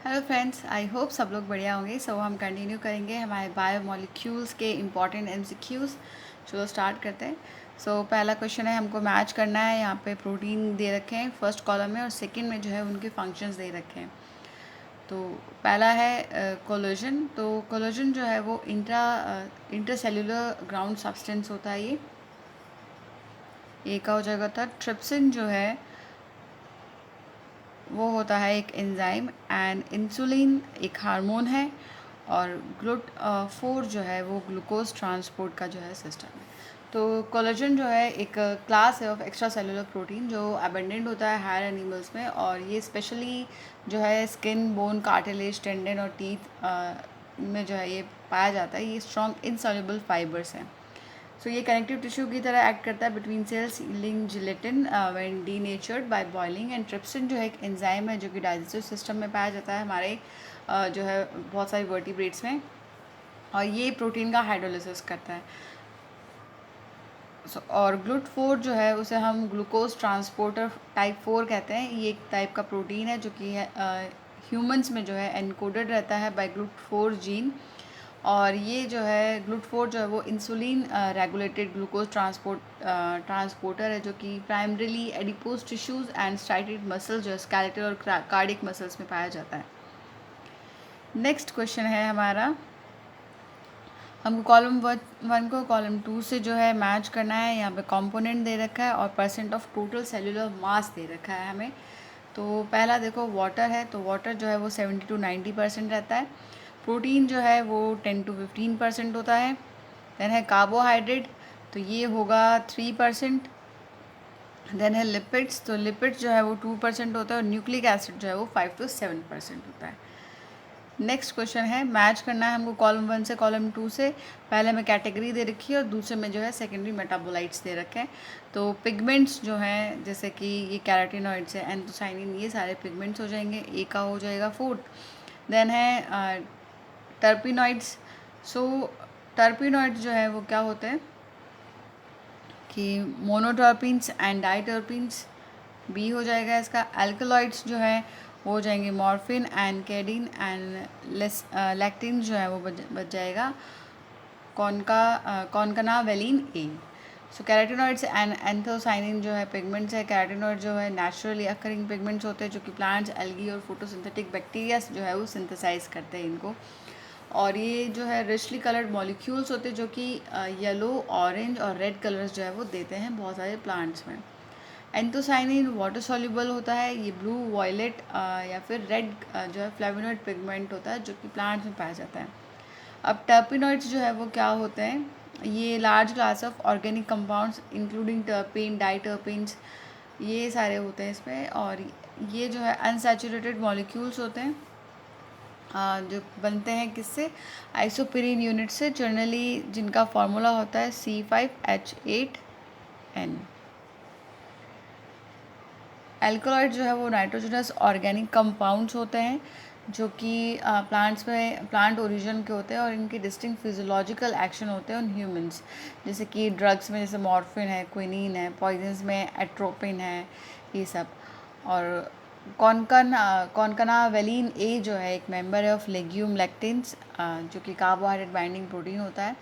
Hello friends, I hope सब लोग बढ़िया होंगे। हम कंटिन्यू करेंगे हमारे बायोमोलिक्यूल्स के इम्पॉर्टेंट एमसीक्यूज़। चलो स्टार्ट करते हैं। पहला क्वेश्चन है, हमको मैच करना है। यहाँ पे प्रोटीन दे रखे हैं फर्स्ट कॉलम में और सेकंड में जो है उनके फंक्शंस दे रखे हैं। तो पहला है कोलेजन। तो कोलेजन जो है वो इंटरसेल्युलर ग्राउंड सब्सटेंस होता है। ये का हो जाएगा था। ट्रिप्सिन जो है वो होता है एक एंजाइम, एंड इंसुलिन एक हार्मोन है, और ग्लूट फोर जो है वो ग्लूकोज ट्रांसपोर्ट का जो है सिस्टम है। तो कोलेजन जो है एक क्लास है ऑफ एक्स्ट्रा सेलुलर प्रोटीन जो अबेंडेंट होता है हायर एनिमल्स में, और ये स्पेशली जो है स्किन, बोन, कार्टिलेज, टेंडन और टीथ में जो है ये पाया जाता है। ये स्ट्रॉन्ग इनसॉल्युबल फाइबर्स हैं। ये कनेक्टिव टिश्यू की तरह एक्ट करता है between cells, yielding gelatin when denatured by boiling. And trypsin जो है एक एंजाइम है जो कि डाइजेस्टिव सिस्टम में पाया जाता है हमारे जो है बहुत सारी वर्टिब्रेट्स में, और ये प्रोटीन का हाइड्रोलिसिस करता है। और ग्लूट फोर जो है उसे हम ग्लूकोज ट्रांसपोर्टर टाइप 4 कहते हैं। ये एक टाइप का प्रोटीन है जो कि ह्यूमंस में जो है एनकोडेड रहता है बाय ग्लूट फोर जीन। और ये जो है ग्लूट फोर जो है वो इंसुलिन रेगुलेटेड ग्लूकोज ट्रांसपोर्टर है, जो कि primarily adipose tissues and striated muscles जो है स्केलेटल और कार्डिक मसल्स में पाया जाता है। नेक्स्ट क्वेश्चन है हमारा, हमको कॉलम वन को कॉलम टू से जो है मैच करना है। यहाँ पे कंपोनेंट दे रखा है और परसेंट ऑफ टोटल सेलुलर मास दे रखा है हमें। तो पहला देखो वाटर है, तो वाटर जो है वो 70 to 90% रहता है। प्रोटीन जो है वो 10 to 15% होता है। देन है कार्बोहाइड्रेट, तो ये होगा 3%। देन है लिपिड्स, तो लिपिड्स जो है वो 2% होता है, और न्यूक्लिक एसिड जो है वो 5 to 7% होता है। नेक्स्ट क्वेश्चन है, मैच करना है हमको कॉलम वन से कॉलम टू से। पहले में कैटेगरी दे रखी है और दूसरे में जो है सेकेंडरी मेटाबोलाइट्स दे रखे हैं। तो पिगमेंट्स जो हैं जैसे कि ये कैरोटिनॉइड्स है, एंथोसाइनिन, ये सारे पिगमेंट्स हो जाएंगे। ए का हो जाएगा फूड। देन है टर्पिनॉइड्स। सो टर्पिनॉइड्स जो है वो क्या होते हैं कि मोनोटर्पिन्स एंड डाइटर्पिन्स। बी हो जाएगा इसका। अल्कलॉइड्स जो है वो हो जाएंगे मॉर्फिन एंड कैडिन एंड लैक्टिन जो है वो बच जाएगा कॉनकना वेलिन ए। कैराटिनॉइड्स एंड एंथोसाइनिन जो है पिगमेंट्स है। कैराटिनॉइड जो है नेचुरली अकरिंग पिगमेंट्स होते हैं जो कि प्लांट्स, एल्गी और फोटोसिंथेटिक बैक्टीरिया जो है वो सिंथेसाइज करते हैं इनको। और ये जो है रिचली कलर्ड मॉलिक्यूल्स होते हैं जो कि येलो, ऑरेंज और रेड कलर्स जो है वो देते हैं बहुत सारे प्लांट्स में। एंथोसाइनिन वाटर सॉल्युबल होता है। ये ब्लू, वॉयलेट या फिर रेड जो है फ्लेवोनॉइड पिगमेंट होता है जो कि प्लांट्स में पाया जाता है। अब टर्पिनॉइड्स जो है वो क्या होते हैं, ये large class of organic compounds including terpene, diterpenes, ये सारे होते हैं इसमें। और ये जो है अनसैचुरेटेड मॉलिक्यूल्स होते हैं जो बनते हैं किससे, आइसोपिरीन यूनिट से, जनरली जिनका फार्मूला होता है C5H8N। एल्कोलॉइड जो है वो नाइट्रोजनस ऑर्गेनिक कंपाउंड्स होते हैं जो कि प्लांट्स में प्लांट ओरिजिन के होते हैं, और इनके डिस्टिंक्ट फिजियोलॉजिकल एक्शन होते हैं ऑन ह्यूमंस। जैसे कि ड्रग्स में जैसे मॉर्फिन है, क्विनीन है, पॉइजन्स में एट्रोपिन है, ये सब। और कॉनकना वेलिन ए जो है एक मेंबर है ऑफ लेग्यूम लेक्टिन्स जो कि कार्बोहाइड्रेट बाइंडिंग प्रोटीन होता है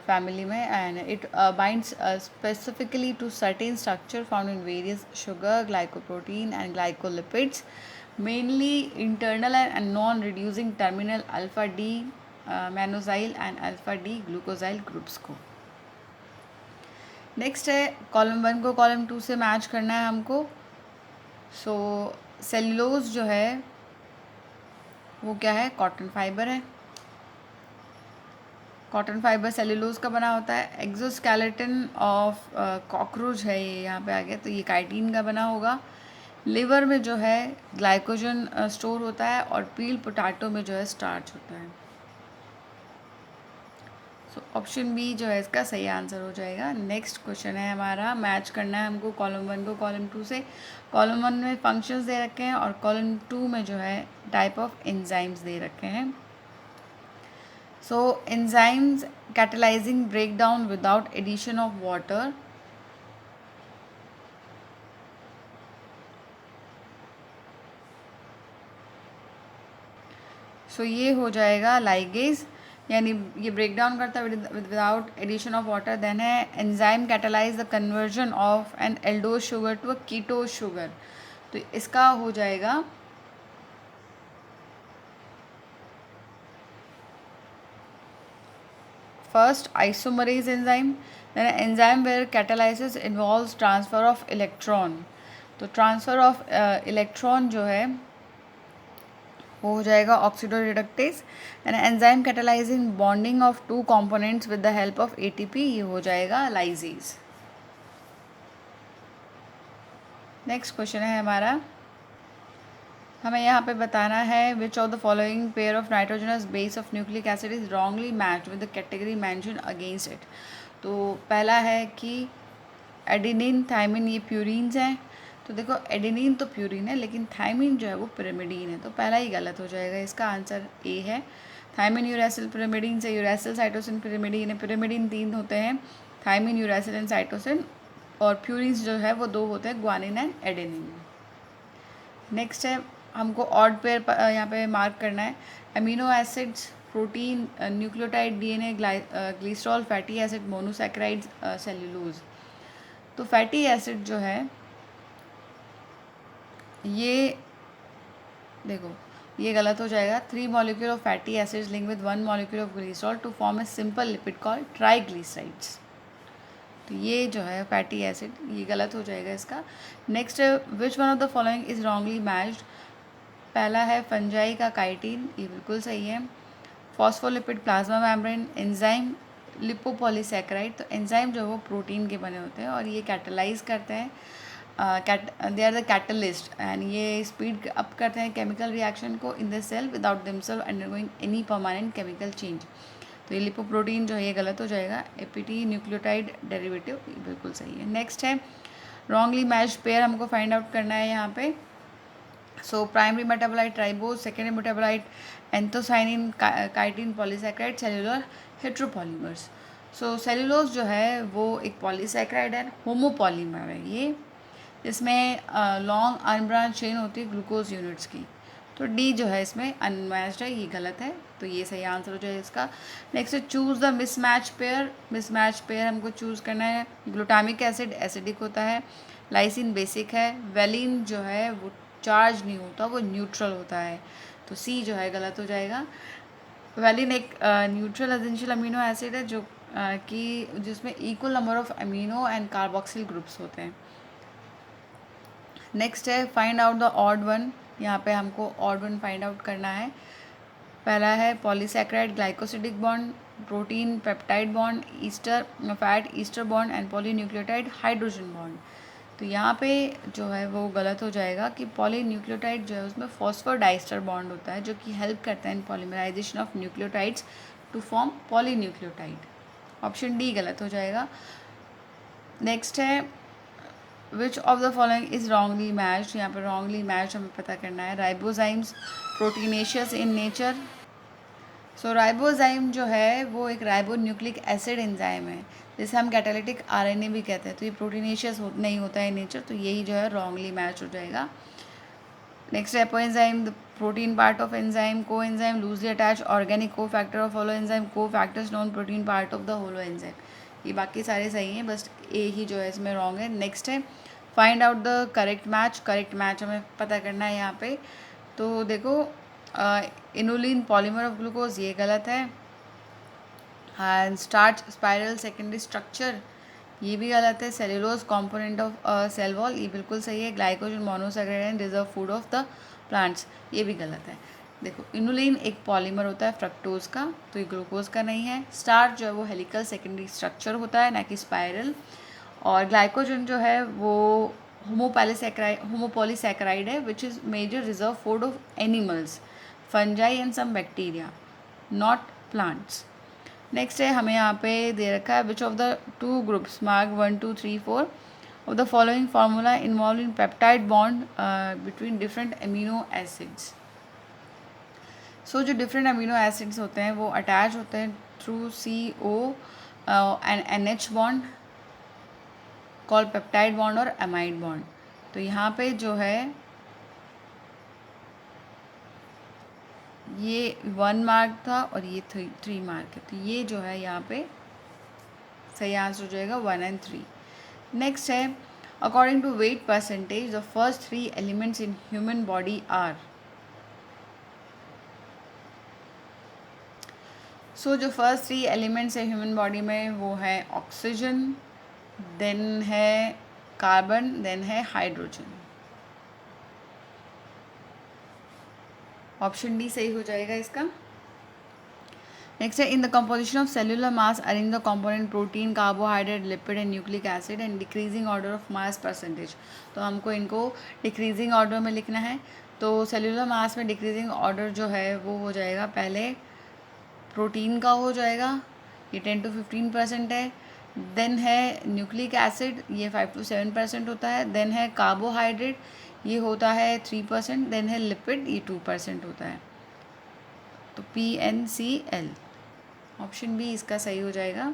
family में, and it binds specifically to certain structure found in various sugar, glycoprotein and glycolipids, mainly internal and non-reducing terminal alpha D manosyl and alpha D glucosyl groups को। Next है column one को column to से match करना है हमको। Cellulose जो है वो क्या है, कॉटन फाइबर है। कॉटन फाइबर सेलुलोज का बना होता है। एक्सोस्केलेटन ऑफ कॉकरोच है ये, यहाँ पे आ गया, तो ये काइटिन का बना होगा। लिवर में जो है ग्लाइकोजन स्टोर होता है, और पील पोटैटो में जो है स्टार्च होता है। ऑप्शन बी जो है इसका सही आंसर हो जाएगा। नेक्स्ट क्वेश्चन है हमारा, मैच करना है हमको कॉलम वन को कॉलम टू से। कॉलम वन में फंक्शंस दे रखे हैं और कॉलम टू में जो है टाइप ऑफ एंजाइम्स दे रखे हैं। Enzymes catalyzing breakdown without addition of water. सो ये हो जाएगा लाइगेज, यानी ये ब्रेक डाउन करता है without addition of water. Then है enzyme catalyse the conversion of an aldose sugar to a ketose sugar. तो इसका हो जाएगा first isomerase enzyme, then enzyme where catalysis involves transfer of electron. तो ट्रांसफ़र ऑफ इलेक्ट्रॉन जो है वो हो जाएगा oxidoreductase. And enzyme catalysing bonding of two components with the help of ATP, ये हो जाएगा लाइजेज। नेक्स्ट क्वेश्चन है हमारा, हमें यहाँ पे बताना है which of the following pair of nitrogenous base of nucleic acid is wrongly matched with the category mention against it. तो पहला है कि एडेनिन थायमिन, ये प्यूरिन्स हैं। तो देखो एडेनिन तो प्यूरिन है, लेकिन थायमिन जो है वो पिरिमिडीन है, तो पहला ही गलत हो जाएगा। इसका आंसर ए है। थायमिन यूरेसिल पिरिमिडीन से, यूरेसिल साइटोसिन पिरिमिडीन है। पिरिमिडीन 3 होते हैं, थायमिन यूरेसिल एंड साइटोसिन, और प्यूरिन्स जो है वो 2 होते हैं, ग्वानिन एंड एडेनिन। नेक्स्ट है, हमको ऑड पेयर यहाँ पे मार्क करना है। Amino acids, protein, nucleotide, DNA, glycerol, fatty acid, monosaccharides, cellulose. तो फैटी एसिड जो है ये देखो ये गलत हो जाएगा। 3 molecule of fatty acids link with 1 molecule of glycerol to form a simple lipid called triglycerides. तो ये जो है फैटी एसिड, ये गलत हो जाएगा इसका। नेक्स्ट है, which one of the following is wrongly matched. पहला है फंजाई का काइटिन, ये बिल्कुल सही है। Phospholipid plasma membrane, enzyme lipopolysaccharide. तो एंजाइम जो है वो प्रोटीन के बने होते हैं और ये कैटलाइज करते हैं, they are the catalyst, and ये स्पीड अप करते हैं केमिकल रिएक्शन को in the cell without themself undergoing any permanent chemical change. तो ये लिपोप्रोटीन जो है ये गलत हो जाएगा। एपीटी न्यूक्लियोटाइड डेरिवेटिव, ये बिल्कुल सही है। नेक्स्ट है, रॉन्गली मैच्ड पेयर हमको फाइंड आउट करना है यहाँ पे। So primary metabolite ribose, secondary metabolite anthocyanin, chitin, polysaccharide, cellular heteropolymers. So cellulose जो है वो एक पॉलीसैकेराइड है, होमोपॉलीमर है ये, इसमें लॉन्ग अनब्रांच चेन होती है ग्लूकोज यूनिट्स की। तो डी जो है इसमें अनमैच्ड है, ये गलत है, तो ये सही आंसर हो जाएगा इसका। नेक्स्ट है, choose the mismatch pair. Mismatch pair हमको चूज़ करना है। ग्लूटामिक एसिड एसिडिक होता है, लाइसिन बेसिक है, वेलिन जो है वो चार्ज नहीं होता, वो न्यूट्रल होता है, तो सी जो है गलत हो जाएगा। वेलिन एक न्यूट्रल एसेंशियल अमीनो एसिड है जो कि जिसमें equal number of amino and carboxyl groups होते हैं। नेक्स्ट है, find out the odd one. यहाँ पे हमको ऑड वन फाइंड आउट करना है। पहला है polysaccharide glycosidic bond, protein peptide bond, Easter fat ester bond, and polynucleotide hydrogen bond. तो यहाँ पे जो है वो गलत हो जाएगा कि पॉलीन्यूक्लियोटाइड जो है उसमें फॉस्फोडाइस्टर बॉन्ड होता है जो कि हेल्प करता है in polymerisation of nucleotides to form polynucleotide. Option D गलत हो जाएगा। नेक्स्ट है, which of the following is wrongly matched. यहाँ पर रॉन्गली मैच्ड हमें पता करना है। Ribozymes proteinaceous in nature. So ribozyme जो है वो एक राइबोन्यूक्लिक एसिड एंजाइम है, जिसे हम कैटालिटिक आरएनए भी कहते हैं। तो ये प्रोटीनेशियस नहीं होता है नेचर, तो यही जो है रॉन्गली मैच हो जाएगा। Next apoenzyme, the protein part of enzyme. को एंजाइम लूजली अटैच ऑर्गेनिक को फैक्टर ऑफ होलो एंजाइम। को factors non protein part of the holo enzyme. ये बाकी सारे सही हैं, बस ए ही जो है इसमें रॉन्ग है। नेक्स्ट है, find out the correct match. Correct match हमें पता करना है यहाँ पे। तो देखो इनुलिन पॉलीमर ऑफ ग्लूकोज, ये गलत है। And starch spiral secondary structure, ये भी गलत है। Cellulose component of cell wall, ये बिल्कुल सही है। Glycogen monosaccharide and reserve food of the plants, ये भी गलत है। देखो इनुलिन एक पॉलीमर होता है फ्रक्टोज का, तो ये ग्लूकोज का नहीं है। स्टार्च जो है वो हेलिकल सेकेंडरी स्ट्रक्चर होता है, ना कि स्पाइरल। और ग्लाइकोजन जो है वो होमोपॉलीसैकेराइड है which is major reserve food of animals, fungi and some bacteria, not plants. Next है, हमें यहाँ पे दे रखा है which of the two groups marked 1 2 3 4 of the following formula involve in peptide bond between different amino acids. So जो different amino acids होते हैं वो अटैच होते हैं through CO and NH bond call peptide bond और amide bond. तो यहाँ पे जो है ये 1 मार्क था और ये 3 मार्क है, तो ये जो है यहाँ पे सही आंसर हो जाएगा 1 एंड 3। नेक्स्ट है according to weight percentage the first 3 elements in human body are. So जो फर्स्ट 3 एलिमेंट्स है ह्यूमन बॉडी में वो है ऑक्सीजन, देन है कार्बन, देन है हाइड्रोजन। ऑप्शन डी सही हो जाएगा इसका। नेक्स्ट है in the composition of cellular mass arrange the component protein, carbohydrate, lipid and nucleic acid and decreasing order of mass percentage. तो हमको इनको डिक्रीजिंग ऑर्डर में लिखना है। तो सेल्यूलर मास में डिक्रीजिंग ऑर्डर जो है वो हो जाएगा, पहले प्रोटीन का हो जाएगा, ये 10 to 15% है। देन है न्यूक्लिक एसिड, ये 5 to 7% होता है। देन है कार्बोहाइड्रेट, ये होता है 3%। देन है लिपिड, ये 2% होता है। तो PNCl, ऑप्शन बी इसका सही हो जाएगा।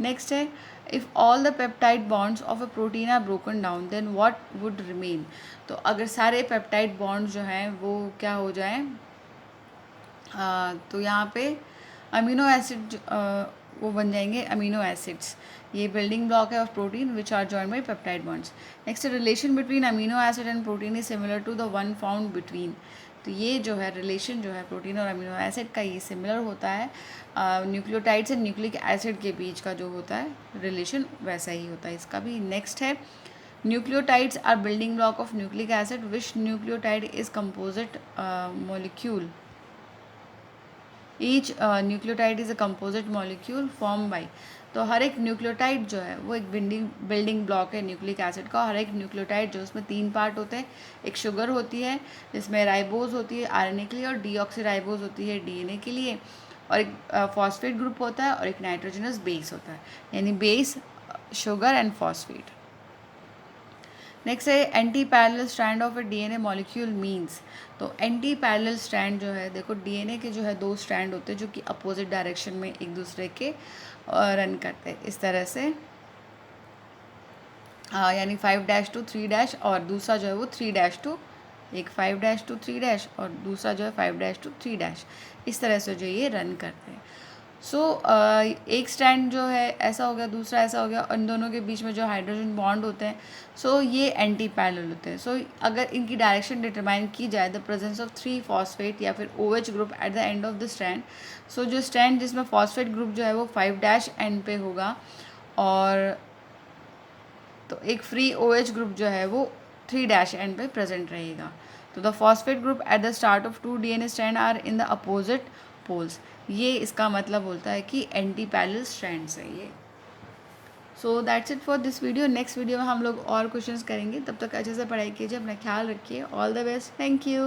नेक्स्ट है if all the peptide bonds of a protein are broken down then what would remain. तो अगर सारे पेप्टाइड बॉन्ड्स जो हैं वो क्या हो जाएं, तो यहाँ पे अमीनो एसिड वो बन जाएंगे अमीनो एसिड्स। ये बिल्डिंग ब्लॉक है of protein which are joined by peptide bonds. Next relation between amino acid and protein is similar to the one found between. तो ये जो है रिलेशन जो है प्रोटीन और अमीनो एसिड का, ये सिमिलर होता है न्यूक्लियोटाइड्स एंड न्यूक्लिक एसिड के बीच का जो होता है रिलेशन वैसा ही होता है इसका भी। नेक्स्ट है nucleotides are building block of nucleic acid which nucleotide is composite molecule. Each nucleotide is a composite molecule form by. तो हर एक न्यूक्लियोटाइड जो है वो एक बिल्डिंग ब्लॉक है न्यूक्लिक एसिड का। हर एक न्यूक्लियोटाइड जो उसमें 3 पार्ट होते हैं, एक शुगर होती है जिसमें राइबोज होती है आरएनए के लिए और डीऑक्सीराइबोज होती है डीएनए के लिए, और एक फॉस्फेट ग्रुप होता है और एक नाइट्रोजनस बेस होता है, यानी base, sugar and phosphate. Next है antiparallel strand of a DNA molecule means. तो एंटी पैरेलल स्ट्रैंड जो है, देखो डीएनए के जो है 2 स्ट्रैंड होते हैं जो कि अपोजिट डायरेक्शन में एक दूसरे के रन करते हैं इस तरह से, यानी 5' to 3' और दूसरा जो है वो 3' to, एक 5' to 3' और दूसरा जो है 5' to 3', इस तरह से जो ये रन करते हैं। सो एक स्टैंड जो है ऐसा हो गया, दूसरा ऐसा हो गया, और इन दोनों के बीच में जो हाइड्रोजन बॉन्ड होते हैं सो ये एंटी पैरेलल होते हैं। सो अगर इनकी डायरेक्शन डिटरमाइन की जाए द प्रेजेंस ऑफ 3 फॉस्फेट या फिर OH group at the end of the strand. So जो स्टैंड जिसमें फॉस्फेट ग्रुप जो है वो 5' एंड पे होगा, और तो एक फ्री OH ग्रुप जो है वो 3' एंड पे प्रेजेंट रहेगा। तो the phosphate group at the start of 2 DNA strand are in the opposite poles. ये इसका मतलब होता है कि एंटी पैरेलल स्ट्रैंड्स है ये। So that's it for this video. Next video में हम लोग और क्वेश्चंस करेंगे, तब तक अच्छे से पढ़ाई कीजिए, अपना ख्याल रखिए। All the best, thank you.